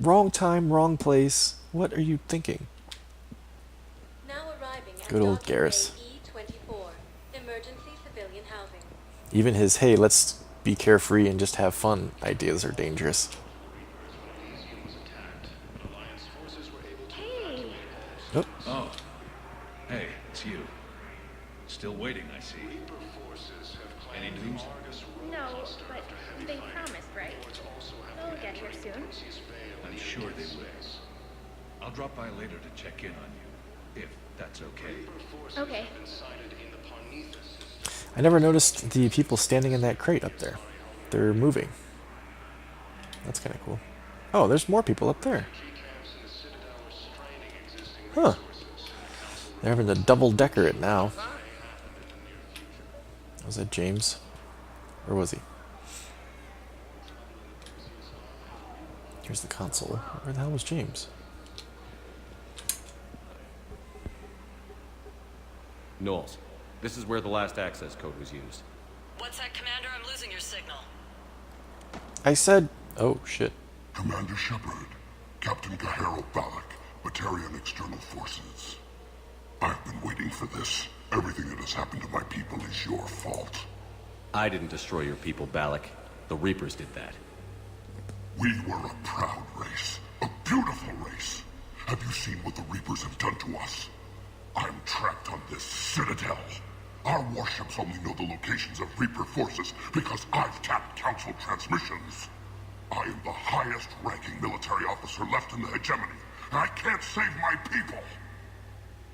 Wrong time, wrong place. What are you thinking? Now arriving at Good old Docking Bay Garrus. E-24, emergency civilian housing. Even his, hey, let's be carefree and just have fun ideas are dangerous. Hey. Oh, Oh, hey, it's you. Still waiting, I see. Any news? No, but they promised, right? They'll get here soon. I'm sure they will. I'll drop by later to check in on you, if that's okay. Okay. I never noticed the people standing in that crate up there. They're moving. That's kind of cool. Oh, there's more people up there. Huh. They're having to double-decker it now. Was that James? Or was he? Here's the console. Where the hell was James? Knowles, this is where the last access code was used. What's that, Commander? I'm losing your signal. I said... Oh, shit. Commander Shepard, Captain Kaharo Balak, Batarian External Forces. I've been waiting for this. Everything that has happened to my people is your fault. I didn't destroy your people, Balak. The Reapers did that. We were a proud race, a beautiful race. Have you seen what the Reapers have done to us? I'm trapped on this citadel. Our warships only know the locations of Reaper forces because I've tapped Council transmissions. I am the highest-ranking military officer left in the hegemony, and I can't save my people.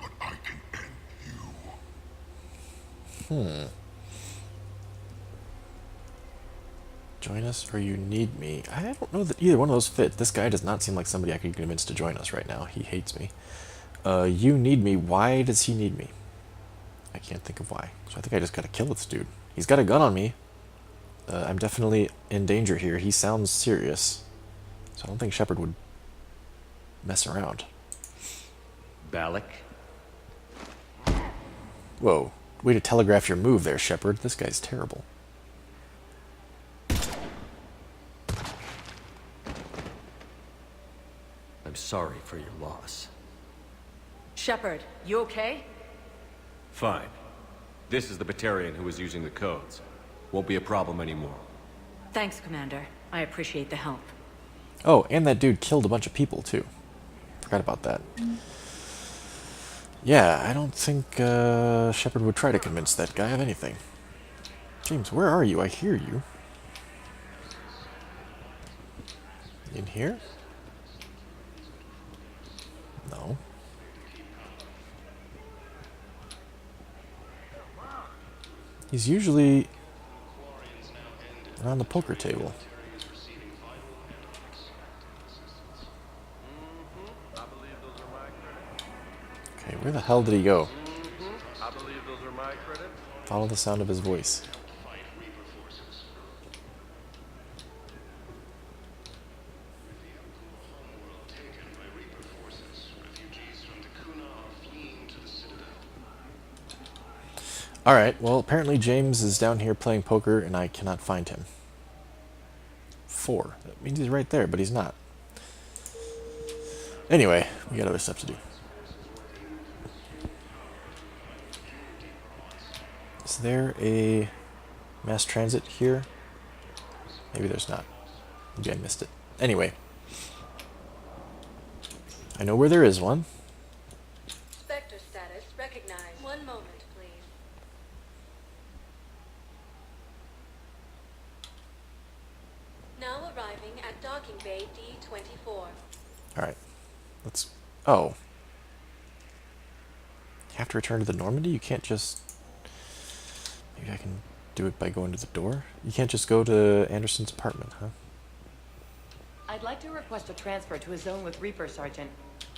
But I can end you. Join us or you need me. I don't know that either one of those fit. This guy does not seem like somebody I could convince to join us right now. He hates me. You need me. Why does he need me? I can't think of why. So I think I just gotta kill this dude. He's got a gun on me. I'm definitely in danger here. He sounds serious. So I don't think Shepard would mess around. Balak? Whoa. Way to telegraph your move there, Shepard. This guy's terrible. I'm sorry for your loss. Shepard, you okay? Fine. This is the Batarian who was using the codes. Won't be a problem anymore. Thanks, Commander. I appreciate the help. Oh, and that dude killed a bunch of people, too. Forgot about that. Yeah, I don't think Shepard would try to convince that guy of anything. James, where are you? I hear you. In here? No. He's usually around the poker table. Okay, where the hell did he go? Follow the sound of his voice. Alright, well, apparently James is down here playing poker and I cannot find him. 4. That means he's right there, but he's not. Anyway, we got other stuff to do. Is there a mass transit here? Maybe there's not. Maybe I missed it. Anyway. I know where there is one. Spectre status recognized. One moment, please. Now arriving at Docking Bay D-24. Alright. Let's... Oh. You have to return to the Normandy? You can't just... Maybe I can do it by going to the door? You can't just go to Anderson's apartment, huh? I'd like to request a transfer to a zone with Reaper, Sergeant.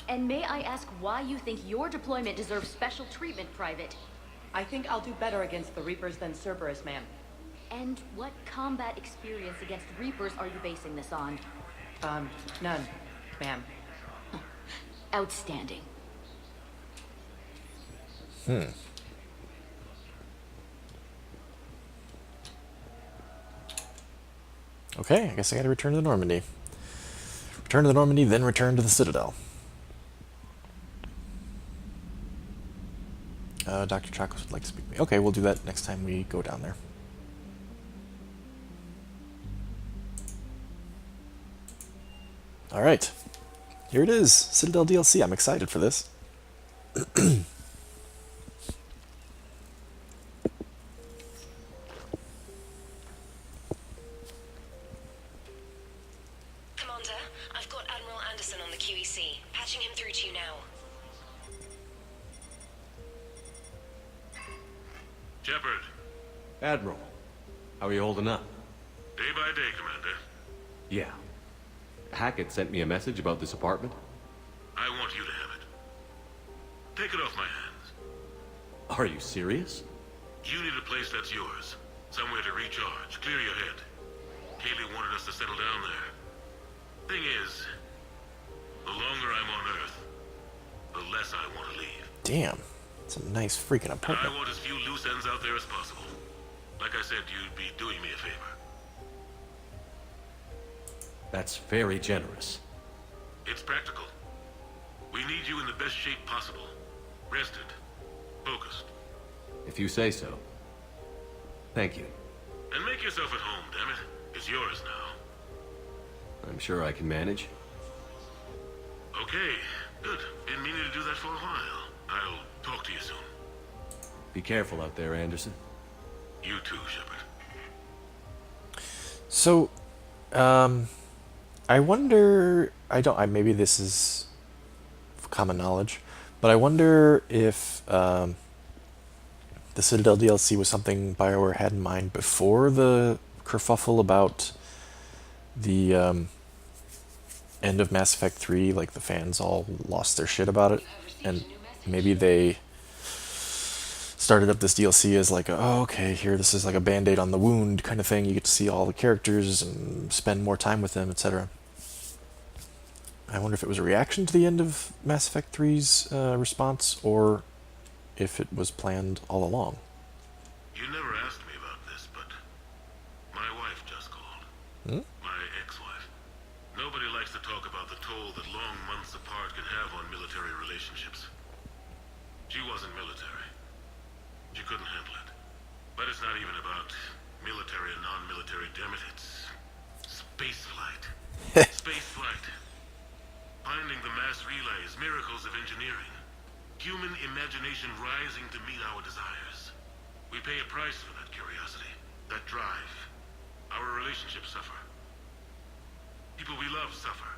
And may I ask why you think your deployment deserves special treatment, Private? I think I'll do better against the Reapers than Cerberus, ma'am. And what combat experience against Reapers are you basing this on? None, ma'am. Outstanding. Okay, I guess I gotta return to the Normandy. Return to the Normandy, then return to the Citadel. Dr. Chakos would like to speak to me. Okay, we'll do that next time we go down there. Alright. Here it is. Citadel DLC. I'm excited for this. Commander, I've got Admiral Anderson on the QEC. Patching him through to you now. Shepard, Admiral, how are you holding up? day by day, Commander. Yeah. Hackett sent me a message about this apartment. I want you to have it. Take it off my hands. Are you serious? You need a place that's yours. Somewhere to recharge, clear your head. Kaylee wanted us to settle down there. Thing is, the longer I'm on Earth, the less I want to leave. Damn. It's a nice freaking And apartment. I want as few loose ends out there as possible. Like I said, you'd be doing me a favor. That's very generous. It's practical. We need you in the best shape possible. Rested. Focused. If you say so. Thank you. And make yourself at home, damn it. It's yours now. I'm sure I can manage. Okay, good. Been meaning to do that for a while. I'll talk to you soon. Be careful out there, Anderson. You too, Shepard. So, I wonder... maybe this is common knowledge, but I wonder if the Citadel DLC was something BioWare had in mind before the kerfuffle about the end of Mass Effect 3, like the fans all lost their shit about it, and maybe they started up this DLC as like, oh, okay, here, this is like a band-aid on the wound kind of thing. You get to see all the characters and spend more time with them, etc. I wonder if it was a reaction to the end of Mass Effect 3's response, or if it was planned all along. You never asked me about this, but my wife just called. My ex-wife. Nobody likes to talk about the toll that long months apart can have on military relationships. She wasn't military. She couldn't handle it. But it's not even about military and non-military, damn it. It's space flight. Space flight. Finding the mass relays, miracles of engineering. Human imagination rising to meet our desires. We pay a price for that curiosity, that drive. Our relationships suffer. People we love suffer.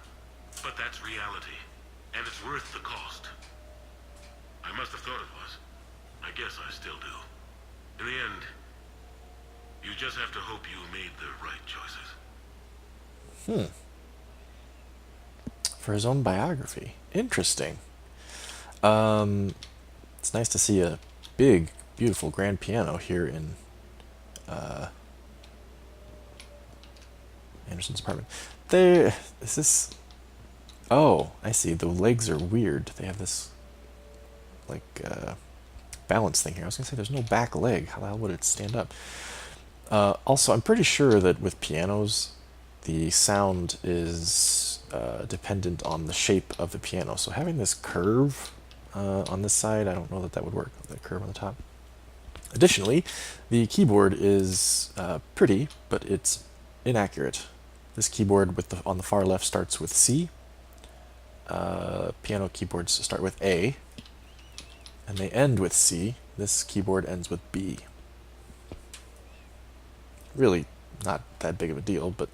But that's reality. And it's worth the cost. I must have thought it was. I guess I still do. In the end, you just have to hope you made the right choices. For his own biography. Interesting. It's nice to see a big, beautiful grand piano here in Anderson's apartment. Is this... Oh, I see. The legs are weird. They have this, like, balance thing here. I was going to say there's no back leg. How the hell would it stand up? Also, I'm pretty sure that with pianos, the sound is dependent on the shape of the piano. So having this curve on this side, I don't know that that would work, that curve on the top. Additionally, the keyboard is pretty, but it's inaccurate. This keyboard on the far left starts with C. Piano keyboards start with A, and they end with C. This keyboard ends with B. Really not that big of a deal, but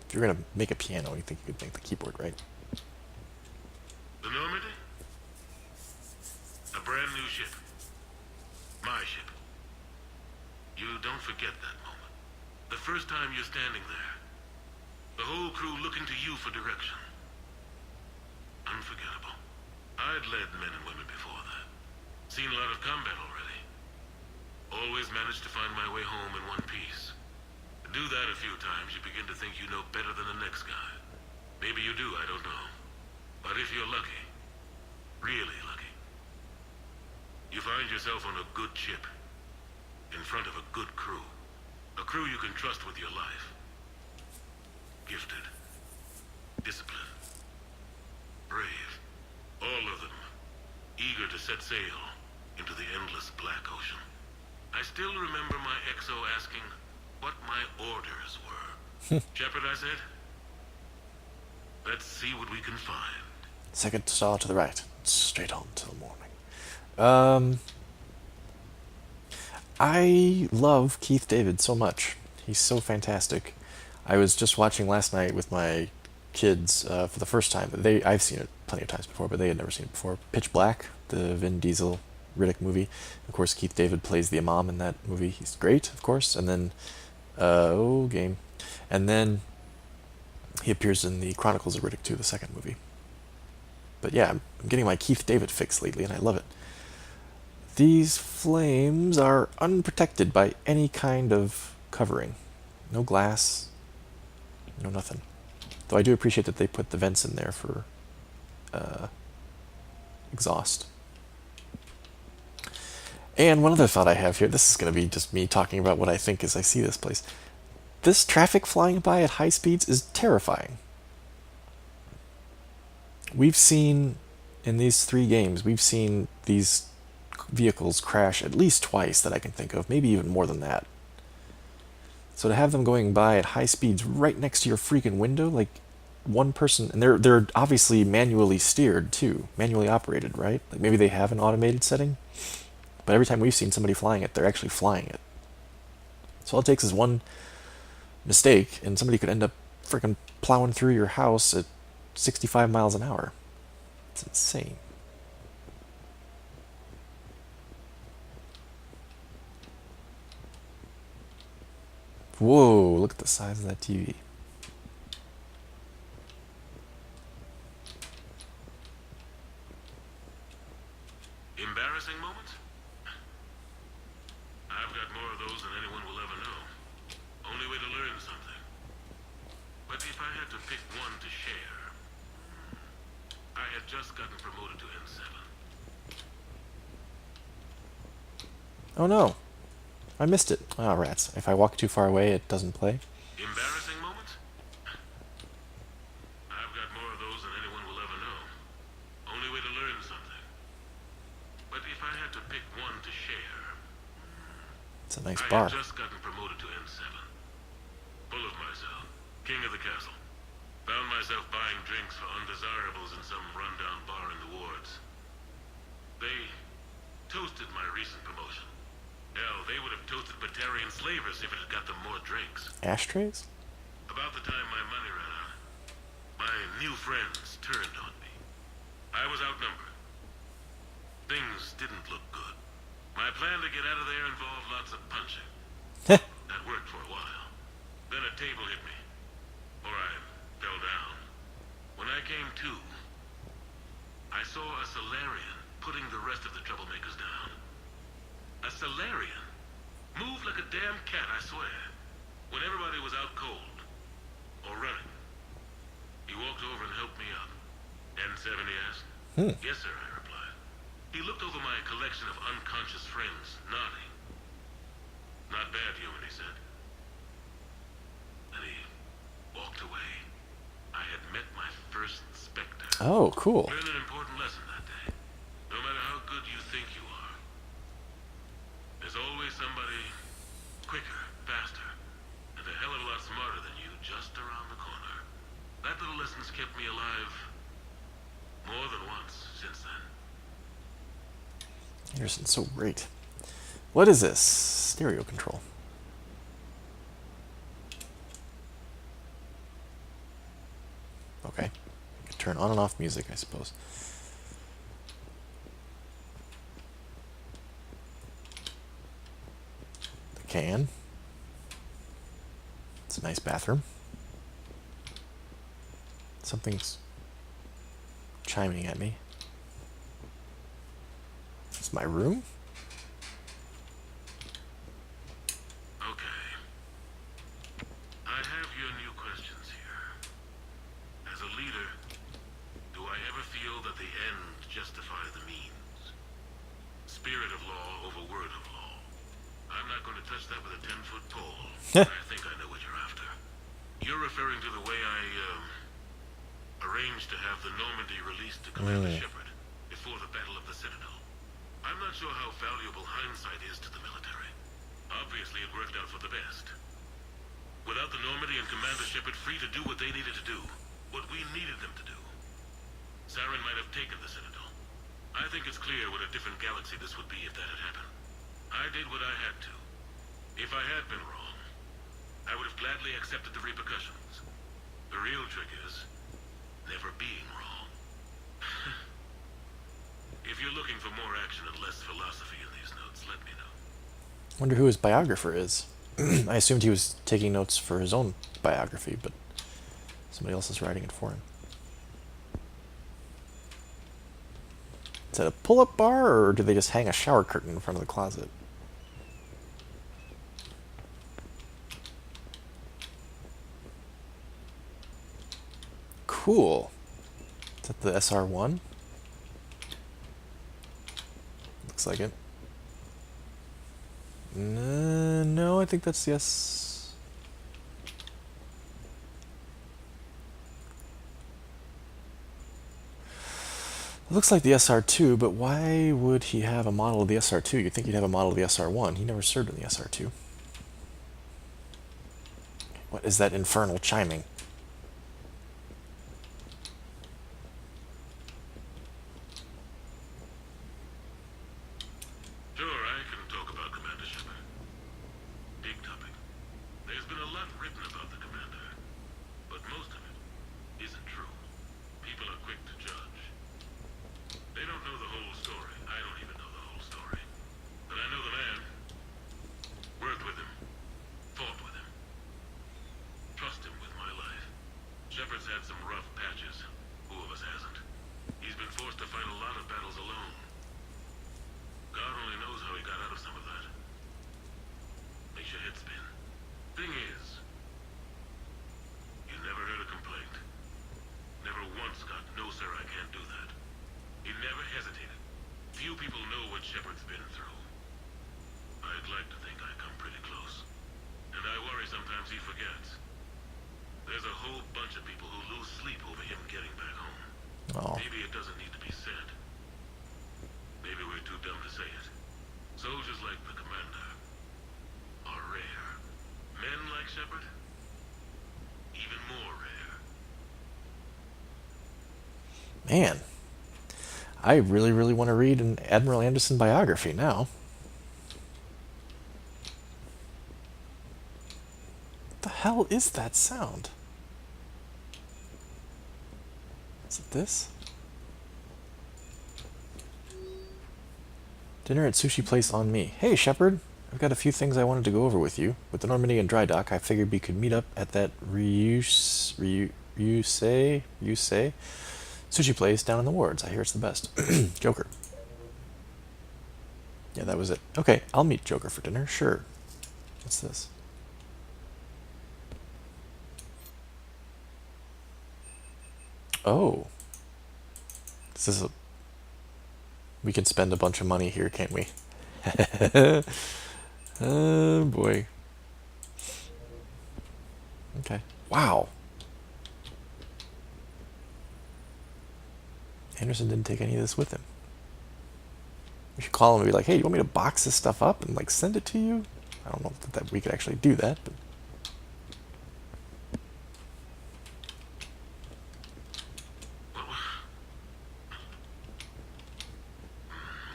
if you're going to make a piano, you think you could make the keyboard, right? The Normandy? A brand new ship. My ship. You don't forget that moment. The first time you're standing there. The whole crew looking to you for direction. Unforgettable. I'd led men and women before that. Seen a lot of combat already. Always managed to find my way home in one piece. Do that a few times, you begin to think you know better than the next guy. Maybe you do, I don't know. But if you're lucky, really lucky, you find yourself on a good ship, in front of a good crew. A crew you can trust with your life. Gifted. discipline, brave, all of them eager to set sail into the endless black ocean. I still remember my XO asking what my orders were. Shepard, I said, let's see what we can find. Second star to the right. Straight on till morning. I love Keith David so much. He's so fantastic. I was just watching last night with my kids for the first time. I've seen it plenty of times before, but they had never seen it before. Pitch Black, the Vin Diesel Riddick movie. Of course, Keith David plays the Imam in that movie. He's great, of course. And then, And then he appears in the Chronicles of Riddick 2, the second movie. But yeah, I'm getting my Keith David fix lately, and I love it. These flames are unprotected by any kind of covering. No glass, no nothing. Though I do appreciate that they put the vents in there for exhaust. And one other thought I have here, this is going to be just me talking about what I think as I see this place. This traffic flying by at high speeds is terrifying. We've seen, in these 3 games, we've seen these vehicles crash at least twice that I can think of, maybe even more than that. So to have them going by at high speeds right next to your freaking window, like one person, and they're obviously manually steered too, manually operated, right? Like maybe they have an automated setting. But every time we've seen somebody flying it, they're actually flying it. So all it takes is one mistake, and somebody could end up freaking plowing through your house at 65 miles an hour. It's insane. Whoa, look at the size of that TV. Embarrassing moments? I've got more of those than anyone will ever know. Only way to learn something. But if I had to pick one to share, I had just gotten promoted to N7. Oh no. I missed it. Ah, rats. If I walk too far away, it doesn't play. Embarrassing moments? I've got more of those than anyone will ever know. Only way to learn something. But if I had to pick one to share, It's a nice I bar. had just gotten promoted to N7. Full of myself. King of the castle. Found myself buying drinks for undesirables in some rundown bar in the wards. They toasted my recent promotion. Hell, they would have toasted Batarian slavers if it had got them more drinks. Ashtrays? About the time my money ran out, my new friends turned on me. I was outnumbered. Things didn't look good. My plan to get out of there involved lots of punching. That worked for a while. Then a table hit me. Or I fell down. When I came to, I saw a Solarian putting the rest of the troublemakers down. A Solarian? Moved like a damn cat, I swear. When everybody was out cold. Or running. He walked over and helped me up. N7, he asked. Yes, sir, I replied. He looked over my collection of unconscious friends, nodding. Not bad, human, he said. Then he walked away. I had met my first Spectre. Oh, cool. Learned an important lesson that day. No matter how good you think you are, there's always somebody quicker, faster, and a hell of a lot smarter than you just around the corner. That little lesson's kept me alive more than once since then. Anderson's so great. What is this? Stereo control. Okay. I can turn on and off music, I suppose. The can. It's a nice bathroom. Something's chiming at me. It's my room? Okay. I have your new questions here. As a leader, do I ever feel that the end justifies the means? Spirit of law over word of law. I'm not going to touch that with a 10-foot pole. I think I know what you're after. You're referring to the way I arranged to have the Normandy released to Commander Shepard before the Battle of the Citadel. I'm not sure how valuable hindsight is to the military. Obviously, it worked out for the best. Without the Normandy and Commander Shepard free to do what they needed to do, what we needed them to do, Saren might have taken the Citadel. I think it's clear what a different galaxy this would be if that had happened. I did what I had to. If I had been wrong, I would have gladly accepted the repercussions. The real trick is never being wrong. If you're looking for more action and less philosophy in these notes, let me know. Wonder who his biographer is. I assumed he was taking notes for his own biography, but somebody else is writing it for him. Is that a pull-up bar, or do they just hang a shower curtain in front of the closet? Cool. Is that the SR-1? Looks like it. No, I think that's the S... It looks like the SR-2, but why would he have a model of the SR-2? You'd think he'd have a model of the SR-1. He never served in the SR-2. What is that infernal chiming? Sure, I can talk about Commander Shepard. Big topic. There's been a lot written about the Commander, but most of it isn't true. People are quick to judge. They don't know the whole story. I don't even know the whole story. But I know the man. Worked with him. Fought with him. Trust him with my life. Shepard's had some rough patches. Who of us hasn't? He's been forced to fight a lot of battles alone. God only knows how he got out of some of that. Makes your head spin. Thing is, you never heard a complaint. Never once got, no sir, I can't do that. He never hesitated. Few people know what Shepard's been through. I'd like to think I come pretty close. And I worry sometimes he forgets. There's a whole bunch of people who lose sleep over him getting back home. Oh. Maybe it doesn't need to be said. Maybe we're too dumb to say it. Soldiers like the Commander are rare. Men like Shepard, even more rare. Man. I really, really want to read an Admiral Anderson biography now. What the hell is that sound? Is it this? Dinner at Sushi Place on me. Hey, Shepard. I've got a few things I wanted to go over with you. With the Normandy and dry dock, I figured we could meet up at that Ryusei sushi place down in the wards. I hear it's the best. Joker. Yeah, that was it. Okay, I'll meet Joker for dinner. Sure. What's this? Oh. This is a... We can spend a bunch of money here, can't we? Oh, boy. Okay. Wow. Anderson didn't take any of this with him. We should call him and be like, hey, you want me to box this stuff up and, like, send it to you? I don't know that we could actually do that, but...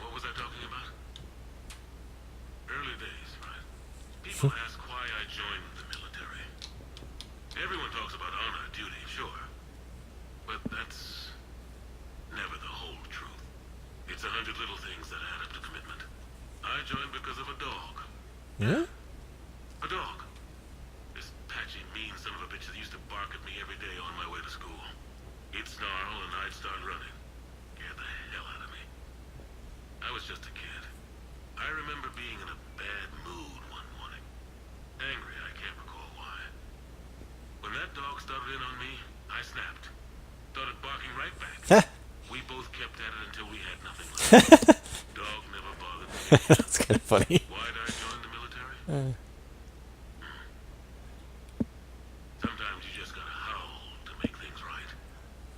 What was I talking about? Early days, right? People ask why I joined the military. Everyone talks about honor, duty, sure. But that's never the whole truth. It's 100 little things that add up to commitment. I joined because of a dog. Yeah? A dog. This patchy, mean son of a bitch that used to bark at me every day on my way to school. He'd snarl and I'd start running. Scared the hell out of me. I was just a kid. I remember being in a bad mood one morning. Angry, I can't recall why. When that dog started in on me, I snapped. Started barking right back. We both kept at it until we had nothing left. Dog never bothered me. That's kind of funny. Why'd I join the military? Hmm. Sometimes you just gotta howl to make things right.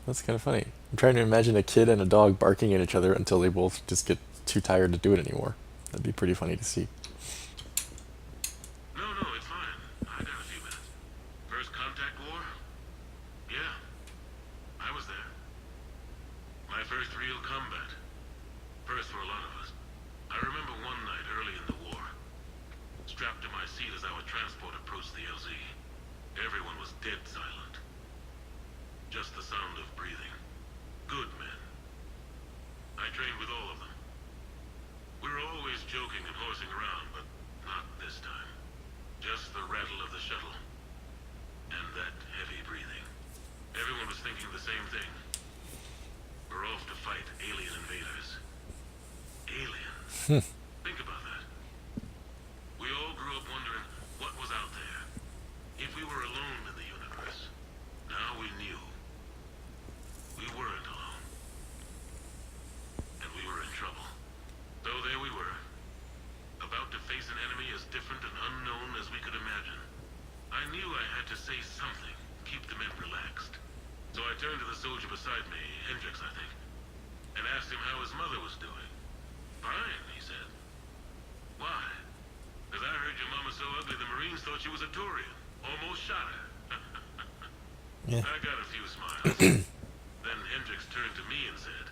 That's kind of funny. I'm trying to imagine a kid and a dog barking at each other until they both just get too tired to do it anymore. That'd be pretty funny to see. No, it's fine. I got a few minutes. First contact war? Yeah. I was there. My first real combat. First for a lot of us. I remember one night early in the war. Strapped to my seat as our transport approached the LZ. Everyone was dead silent. Just the sound of breathing. Good men. I trained with all of them. We were always joking and horsing around, but not this time. Just the rattle of the shuttle. And that heavy breathing. Everyone was thinking the same thing. We're off to fight alien invaders. Aliens. Think about that. We all grew up wondering what was out there. If we were alone in the universe. Now we knew. We weren't alone. And we were in trouble. So there we were. About to face an enemy as different and unknown as we could imagine. I knew I had to say something, keep the men relaxed. So I turned to the soldier beside me, Hendricks I think, and asked him how his mother was doing. Fine, he said. Why? Because I heard your mama so ugly the Marines thought she was a Turian. Almost shot her. Yeah. I got a few smiles. Then Hendricks turned to me and said,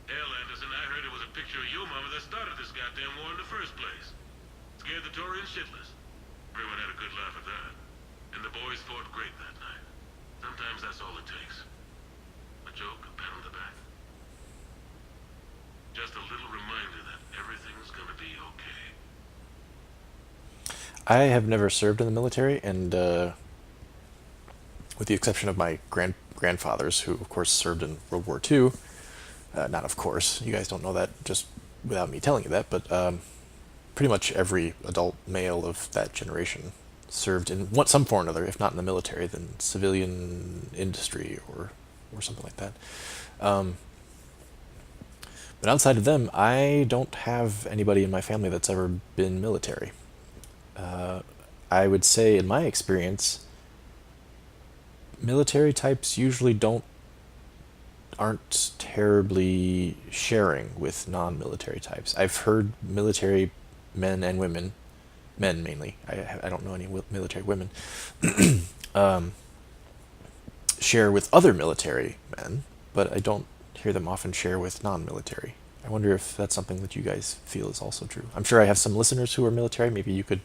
Hell, Anderson, I heard it was a picture of your mama that started this goddamn war in the first place. Scared the Turians shitless. Everyone had a good laugh at that. And the boys fought great that night. Sometimes that's all it takes. A joke, a pat on the back. Just a little reminder that everything's gonna be okay. I have never served in the military, and with the exception of my grandfathers, who of course served in World War II, not of course, you guys don't know that just without me telling you that, but pretty much every adult male of that generation served in some form or another, if not in the military, then civilian industry or something like that. But outside of them, I don't have anybody in my family that's ever been military. I would say, in my experience, military types usually aren't terribly sharing with non-military types. I've heard military men and women, men mainly, I don't know any military women, share with other military men, but I don't hear them often share with non-military. I wonder if that's something that you guys feel is also true. I'm sure I have some listeners who are military. Maybe you could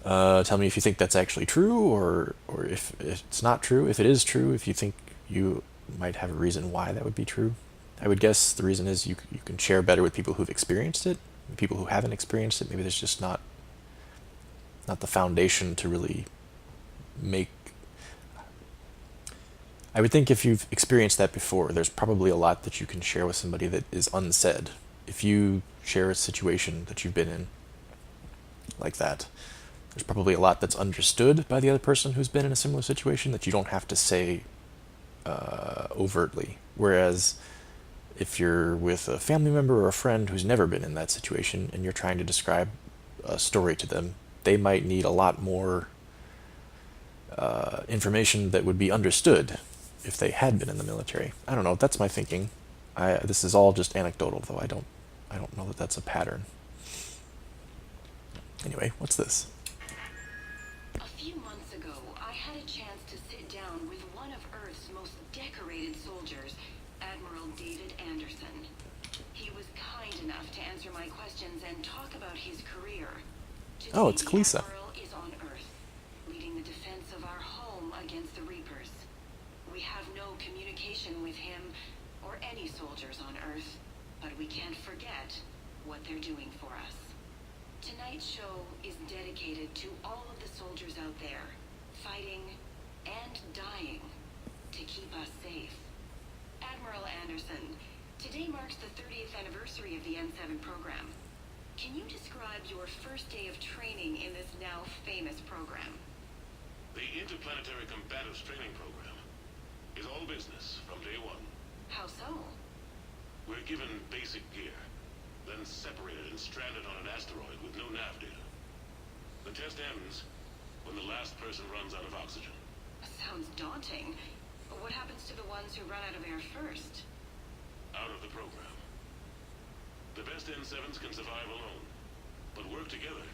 tell me if you think that's actually true, or if it's not true. If it is true, if you think you might have a reason why that would be true. I would guess the reason is you can share better with people who've experienced it. People who haven't experienced it, maybe there's just not the foundation to really make... I would think if you've experienced that before, there's probably a lot that you can share with somebody that is unsaid. If you share a situation that you've been in like that, there's probably a lot that's understood by the other person who's been in a similar situation that you don't have to say overtly. Whereas if you're with a family member or a friend who's never been in that situation and you're trying to describe a story to them, they might need a lot more information that would be understood if they had been in the military. I don't know, that's my thinking. This is all just anecdotal, though. I don't know that that's a pattern. Anyway, what's this? A few months ago, I had a chance to sit down with one of Earth's most decorated soldiers, Admiral David Anderson. He was kind enough to answer my questions and talk about his career. Oh, it's Kalisa. Admiral is on Earth, leading the defense of our home against the Reapers. We have no communication with him or any soldiers on Earth, but we can't forget what they're doing for us. Tonight's show is dedicated to all of the soldiers out there, fighting and dying to keep us safe. Admiral Anderson, today marks the 30th anniversary of the N7 program. Can you describe your first day of training in this now famous program? The Interplanetary Combatives Training Program is all business from day one. How so? We're given basic gear, then separated and stranded on an asteroid with no nav data. The test ends when the last person runs out of oxygen. Sounds daunting. What happens to the ones who run out of air first? Out of the program. The best N7s can survive alone, but work together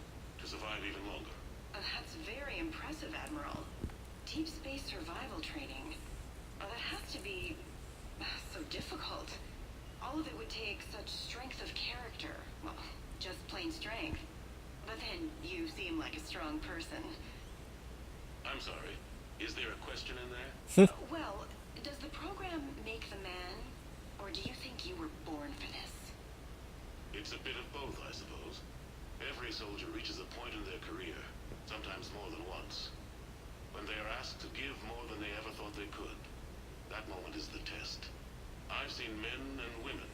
to survive even longer. That's very impressive, Admiral. Deep space survival training. That has to be so difficult. All of it would take such strength of character. Well, just plain strength. But then you seem like a strong person. I'm sorry. Is there a question in there? Well, does the program make the man, or do you think you were born for this? It's a bit of both, I suppose. Every soldier reaches a point in their career, sometimes more than once, when they are asked to give more than they ever thought they could. That moment is the test. I've seen men and women,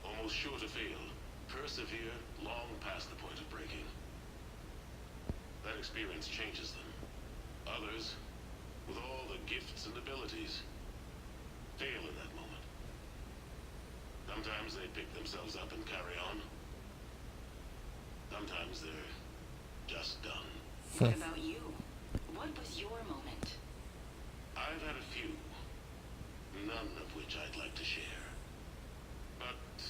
almost sure to fail, persevere long past the point of breaking. That experience changes them. Others, with all the gifts and abilities, fail in that moment. Sometimes they pick themselves up and carry on. Sometimes they're just done. What about you? What was your moment? I've had a few, none of which I'd like to share. But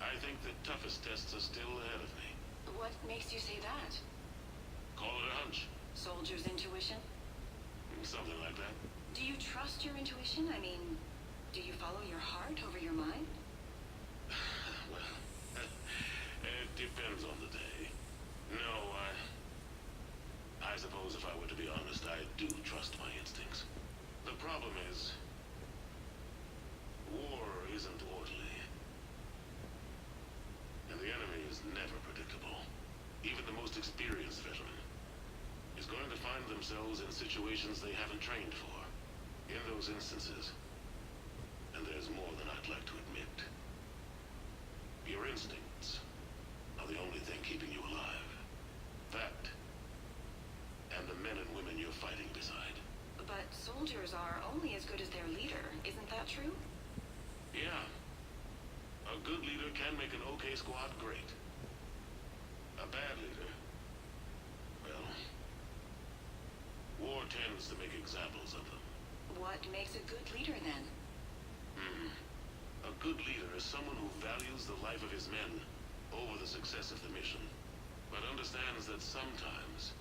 I think the toughest tests are still ahead of me. What makes you say that? Call it a hunch. Soldier's intuition? Something like that. Do you trust your intuition? I mean, do you follow your heart over your mind? Well, it depends on the day. No, I suppose if I were to be honest, I do trust my instincts. The problem is, war isn't orderly. And the enemy is never predictable. Even the most experienced veteran is going to find themselves in situations they haven't trained for. In those instances, and there's more than I'd like to admit, your instincts are the only thing keeping you alive. That, and the men and women you're fighting beside. But soldiers are only as good as their leader, isn't that true? Yeah. A good leader can make an okay squad great. A bad leader, well, war tends to make examples of them. What makes a good leader, then? A good leader is someone who values the life of his men over the success of the mission, but understands that sometimes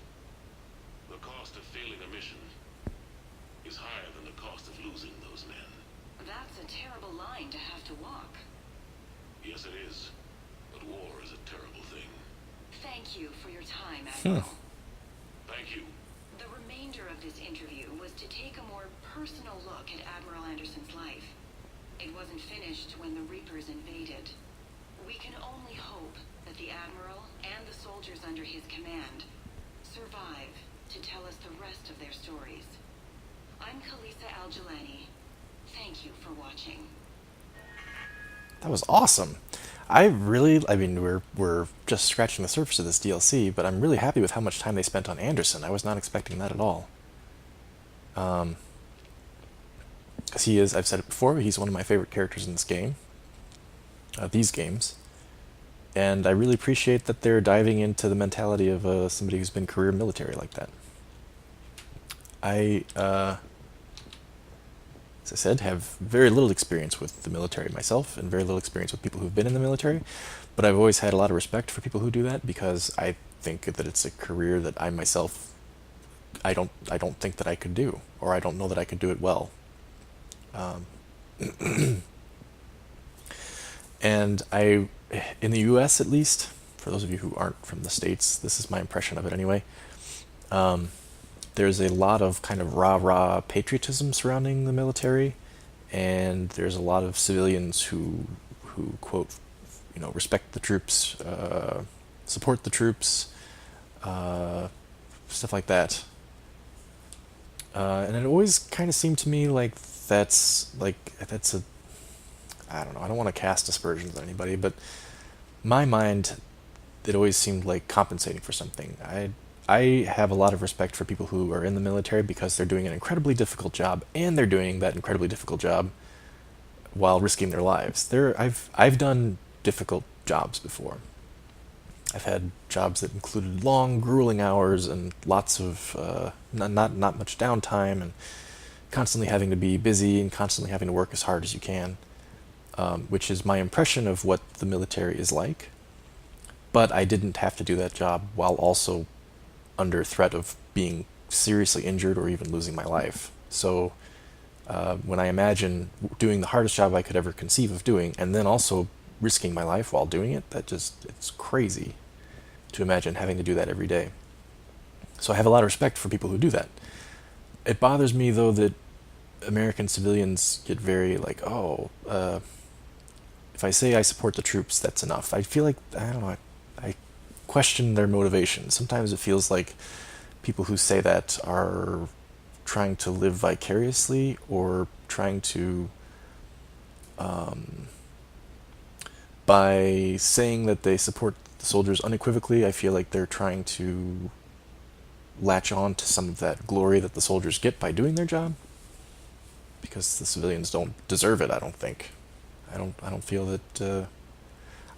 the cost of failing a mission is higher than the cost of losing those men. That's a terrible line to have to walk. Yes, it is. But war is a terrible thing. Thank you for your time, Admiral. Thank you. The remainder of this interview was to take a more personal look at Admiral Anderson's life. It wasn't finished when the Reapers invaded. We can only hope that the Admiral and the soldiers under his command survive to tell us the rest of their stories. I'm Khalisah Al-Jilani. Thank you for watching. That was awesome. I mean, we're just scratching the surface of this DLC, but I'm really happy with how much time they spent on Anderson. I was not expecting that at all. Because he is, I've said it before, he's one of my favorite characters in this game. These games. And I really appreciate that they're diving into the mentality of somebody who's been career military like that. I, as I said, have very little experience with the military myself, and very little experience with people who've been in the military, but I've always had a lot of respect for people who do that, because I think that it's a career that I myself, I don't think that I could do, or I don't know that I could do it well. And in the US at least, for those of you who aren't from the States, this is my impression of it anyway, there's a lot of kind of rah-rah patriotism surrounding the military, and there's a lot of civilians who quote, respect the troops, support the troops, stuff like that. And it always kind of seemed to me like that's a, I don't know, I don't want to cast aspersions on anybody, but my mind, it always seemed like compensating for something. I have a lot of respect for people who are in the military, because they're doing an incredibly difficult job, and they're doing that incredibly difficult job while risking their lives. I've done difficult jobs before. I've had jobs that included long, grueling hours and lots of not much downtime, and constantly having to be busy and constantly having to work as hard as you can, which is my impression of what the military is like. But I didn't have to do that job while also under threat of being seriously injured or even losing my life. So when I imagine doing the hardest job I could ever conceive of doing, and then also risking my life while doing it, it's crazy to imagine having to do that every day. So I have a lot of respect for people who do that. It bothers me, though, that American civilians get very like, oh, if I say I support the troops, that's enough. I feel like, I don't know, I question their motivation. Sometimes it feels like people who say that are trying to live vicariously or trying to, by saying that they support the soldiers unequivocally, I feel like they're trying to latch on to some of that glory that the soldiers get by doing their job, because the civilians don't deserve it. I don't think. I don't feel that.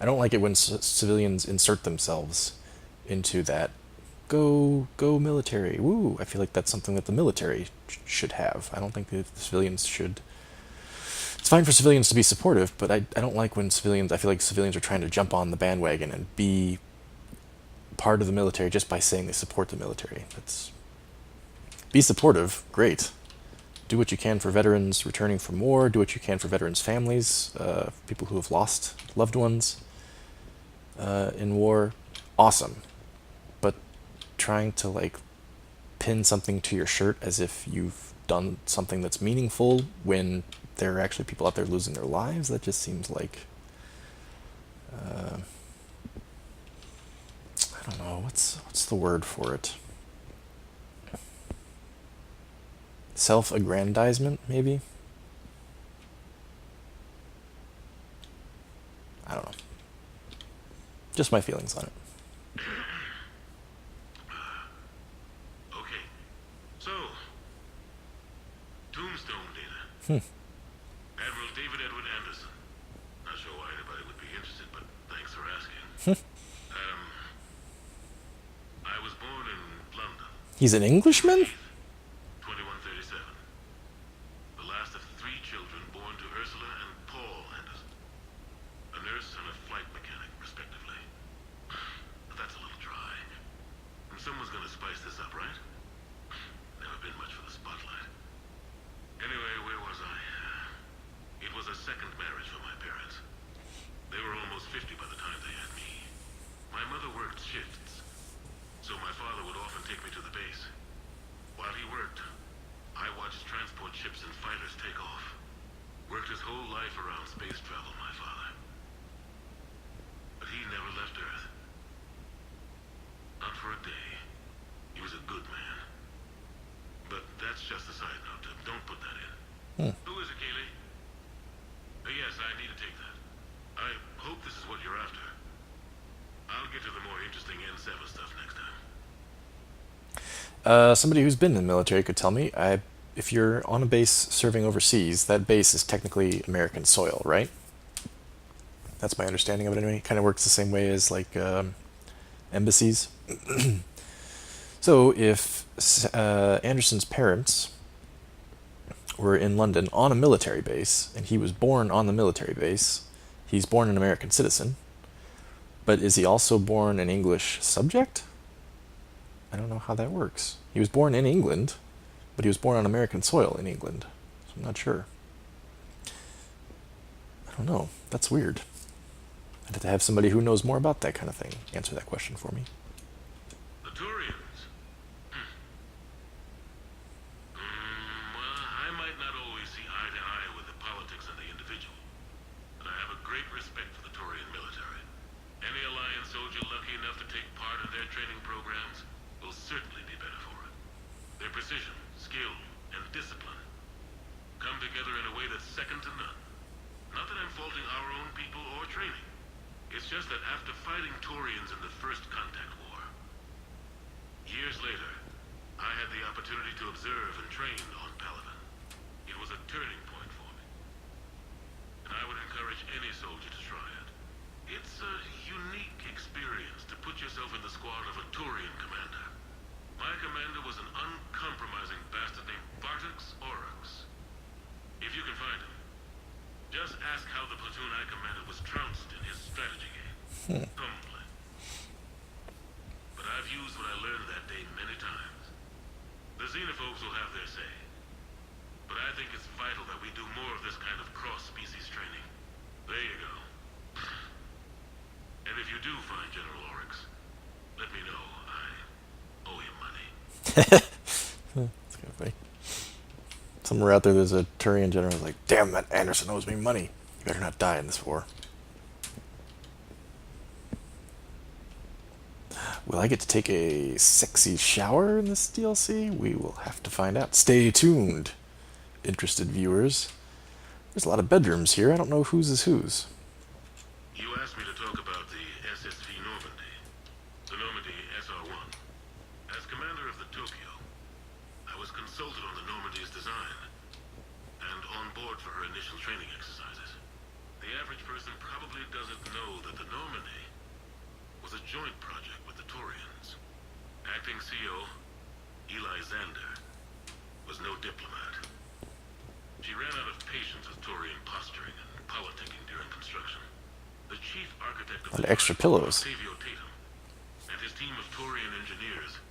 I don't like it when civilians insert themselves into that. Go military, woo! I feel like that's something that the military should have. I don't think that the civilians should. It's fine for civilians to be supportive, but I don't like when civilians. I feel like civilians are trying to jump on the bandwagon and be part of the military just by saying they support the military. Be supportive, great. Do what you can for veterans returning from war. Do what you can for veterans' families, people who have lost loved ones in war. Awesome. But trying to like pin something to your shirt as if you've done something that's meaningful when there are actually people out there losing their lives, that just seems like I don't know, what's the word for it? Self-aggrandizement, maybe? I don't know. Just my feelings on it. Okay. So, Tombstone data. Admiral David Edward Anderson. Not sure why anybody would be interested, but thanks for asking. I was born in London. He's an Englishman? 2137. The last of 3 children born to Ursula and Paul Anderson. A nurse and a flight mechanic, respectively. But that's a little dry. And someone's gonna spice this up, right? Never been much for the spotlight. Anyway, where was I? It was a second marriage for my parents. They were almost 50 by the time they had me. My mother worked shifts, so my father would often take me to the base. While he worked, I watched transport ships and fighters take off. Worked his whole life around space travel, my father. But he never left Earth. Not for a day. He was a good man. But that's just a side note. Don't put that in. Who is it, Kaylee? Yes, I need to take that. I hope this is what you're after. I'll get to the more interesting N7 stuff next time. Somebody who's been in the military could tell me, if you're on a base serving overseas, that base is technically American soil, right? That's my understanding of it anyway. It kind of works the same way as like embassies. So if Anderson's parents were in London on a military base, and he was born on the military base, he's born an American citizen, but is he also born an English subject? I don't know how that works. He was born in England, but he was born on American soil in England, so I'm not sure. I don't know. That's weird. I'd have to have somebody who knows more about that kind of thing answer that question for me. The Turians. Well, I might not always see eye to eye with the politics and the individual, but I have a great respect for the Turian military. Any Alliance soldier lucky enough to take part in their training programs will certainly be better for it. Their precision, skill, and discipline come together in a way that's second to none. Not that I'm faulting our own people or training. It's just that after fighting Turians in the First Contact War, years later, I had the opportunity to observe and train on Palaven. It was a turning point for me. And I would encourage any soldier to try it. It's a unique experience to put yourself in the squad of a Turian commander. My commander was an uncompromising bastard named Bartix Oryx. platoon I commanded was trounced in his strategy game. Humbling. But I've used what I learned that day many times. The xenophobes will have their say. But I think it's vital that we do more of this kind of cross-species training. There you go. And if you do find General Oryx, let me know. I owe him money. That's kind of funny. Somewhere out there's a Turian general who's like, damn, that Anderson owes me money. You better not die in this war. Will I get to take a sexy shower in this DLC? We will have to find out. Stay tuned, interested viewers. There's a lot of bedrooms here. I don't know whose is whose. You asked me to talk about the SSV Normandy. The Normandy SR-1. As commander of the Tokyo, I was consulted on the Normandy's design and on board for her initial training exercises. The average person probably doesn't know that the Normandy was a joint project with the Taurians. Acting CO, Eli Xander, was no diplomat. She ran out of patience with Taurian posturing and politicking during construction. The chief architect of A lot the of extra project, pillows. Octavio Tatum, and his team of Taurian engineers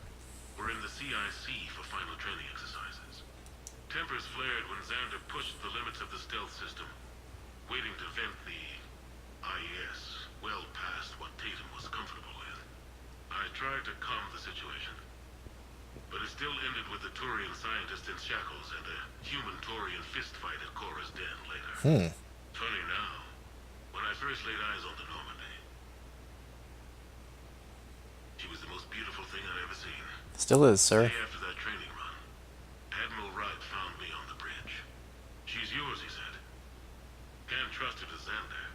were in the CIC for final training exercises. Tempers flared when Xander pushed the limits of the stealth system, waiting to vent the IES well past what Tatum was comfortable with. I tried to calm the situation, but it still ended with the Taurian scientist in shackles and a human-Taurian fistfight at Korra's den later. Funny now, when I first laid eyes on the Normandy, she was the most beautiful thing I'd ever seen. Still is, sir. Day after that training run, Admiral Wright found me on the bridge. She's yours, he said. Can't trust her to Xander.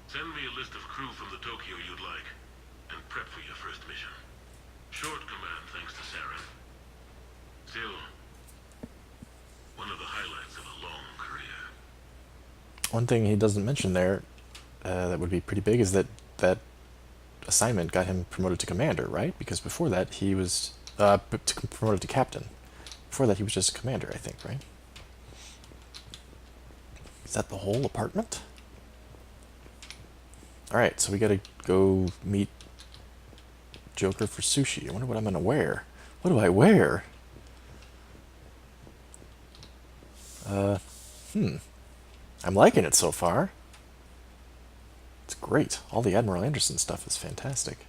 Send me a list of crew from the Tokyo you'd like, and prep for your first mission. Short command thanks to Saren. Still, one of the highlights of a long career. One thing he doesn't mention there that would be pretty big is that that assignment got him promoted to commander, right? Because before that he was promoted to captain. Before that he was just a commander, I think, right? Is that the whole apartment? Alright, so we gotta go meet Joker for sushi. I wonder what I'm gonna wear. What do I wear? I'm liking it so far. It's great. All the Admiral Anderson stuff is fantastic.